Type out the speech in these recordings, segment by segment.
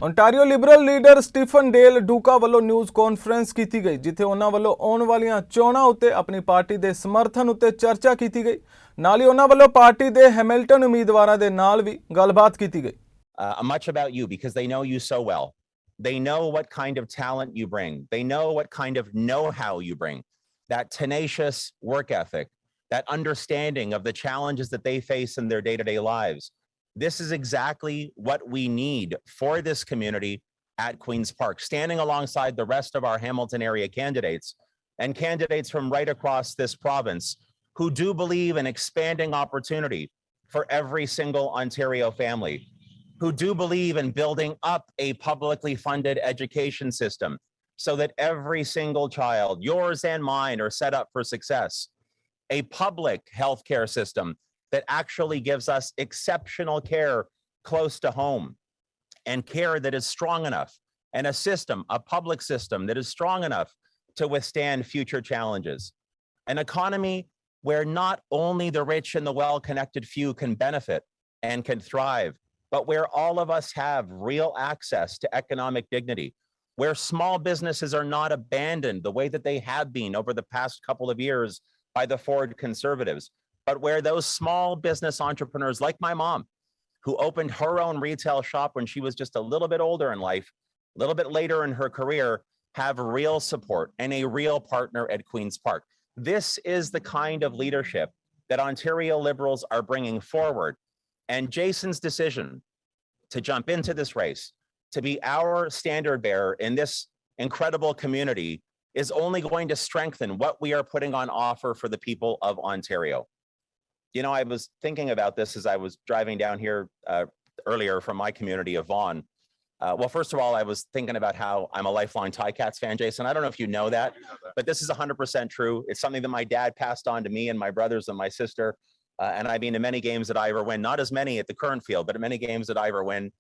Ontario liberal leader Stephen Del Duca वालों news conference की गई, जिथे उन्हां वालों आउण वालियां चोणां उत्ते अपनी पार्टी दे समर्थन उत्ते चर्चा की गई। नाल ही उन्हां वालों पार्टी दे हैमिल्टन उम्मीदवारां दे नाल भी गलबात की गई। Much about you because they know you so well. They know what kind of talent you bring. They know what kind of know-how you bring. That tenacious work ethic, that understanding of the challenges that they face in their day-to-day lives. This is exactly what we need for this community at Queen's Park, standing alongside the rest of our Hamilton area candidates and candidates from right across this province who do believe in expanding opportunity for every single Ontario family, who do believe in building up a publicly funded education system so that every single child, yours and mine, are set up for success. A public healthcare system that actually gives us exceptional care close to home, and care that is strong enough, and a system, a public system that is strong enough to withstand future challenges. An economy where not only the rich and the well-connected few can benefit and can thrive, but where all of us have real access to economic dignity, where small businesses are not abandoned the way that they have been over the past couple of years by the Ford conservatives, but where those small business entrepreneurs like my mom, who opened her own retail shop when she was just a little bit older in life, a little bit later in her career, have real support and a real partner at Queen's Park. This is the kind of leadership that Ontario Liberals are bringing forward. And Jason's decision to jump into this race, to be our standard bearer in this incredible community, is only going to strengthen what we are putting on offer for the people of Ontario. You know, I was thinking about this as I was driving down here earlier from my community of Vaughan. Well, first of all, I was thinking about how I'm a lifelong Ticats fan, Jason. I don't know if you know that, but this is 100% true. It's something that my dad passed on to me and my brothers and my sister. And I've been to many games that Ivor win, not as many at the current field, but many games that Ivor win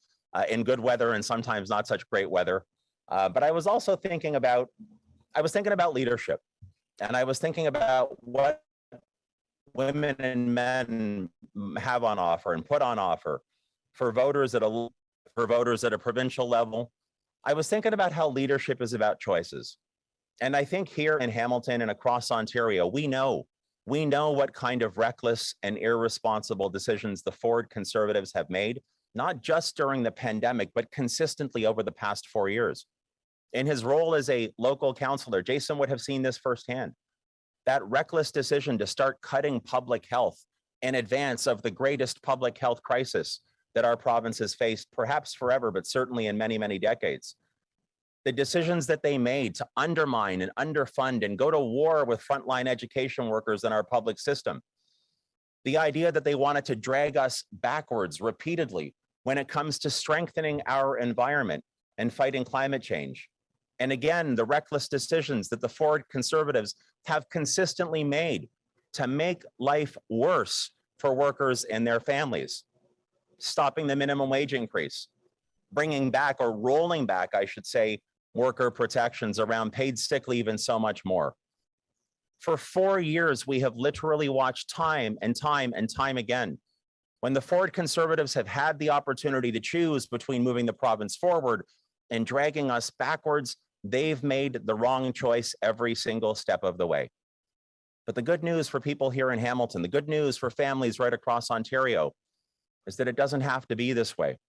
in good weather and sometimes not such great weather. But I was also thinking about leadership, and I was thinking about what women and men have on offer and put on offer for voters at a provincial level. I was thinking about how leadership is about choices. And I think here in Hamilton and across Ontario, we know what kind of reckless and irresponsible decisions the Ford conservatives have made, not just during the pandemic, but consistently over the past 4 years. In his role as a local councillor, Jason would have seen this firsthand. That reckless decision to start cutting public health in advance of the greatest public health crisis that our province has faced, perhaps forever, but certainly in many, many decades. The decisions that they made to undermine and underfund and go to war with frontline education workers in our public system. The idea that they wanted to drag us backwards repeatedly when it comes to strengthening our environment and fighting climate change. And again, the reckless decisions that the Ford conservatives have consistently made to make life worse for workers and their families. Stopping the minimum wage increase, bringing back, or rolling back, I should say, worker protections around paid sick leave and so much more. For 4 years, we have literally watched time and time and time again when the Ford conservatives have had the opportunity to choose between moving the province forward and dragging us backwards. They've made the wrong choice every single step of the way. But the good news for people here in Hamilton, the good news for families right across Ontario, is that it doesn't have to be this way.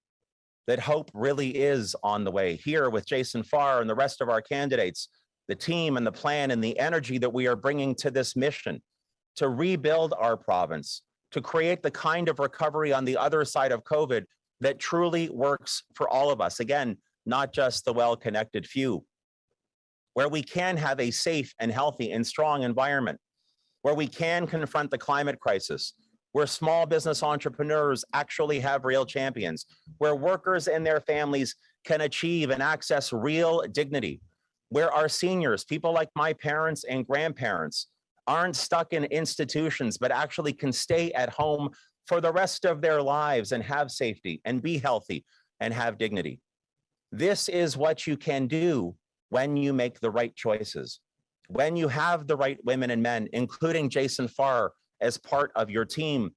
That hope really is on the way. Here with Jason Farr and the rest of our candidates, the team and the plan and the energy that we are bringing to this mission to rebuild our province, to create the kind of recovery on the other side of COVID that truly works for all of us. Again, not just the well-connected few, where we can have a safe and healthy and strong environment, where we can confront the climate crisis, where small business entrepreneurs actually have real champions, where workers and their families can achieve and access real dignity, where our seniors, people like my parents and grandparents, aren't stuck in institutions, but actually can stay at home for the rest of their lives and have safety and be healthy and have dignity. This is what you can do when you make the right choices, when you have the right women and men, including Jason Farr, as part of your team,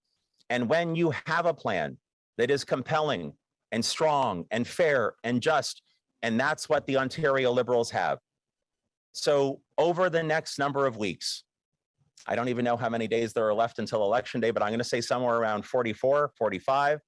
and when you have a plan that is compelling, and strong and fair and just. And that's what the Ontario Liberals have. So over the next number of weeks, I don't even know how many days there are left until election day, but I'm going to say somewhere around 44, 45,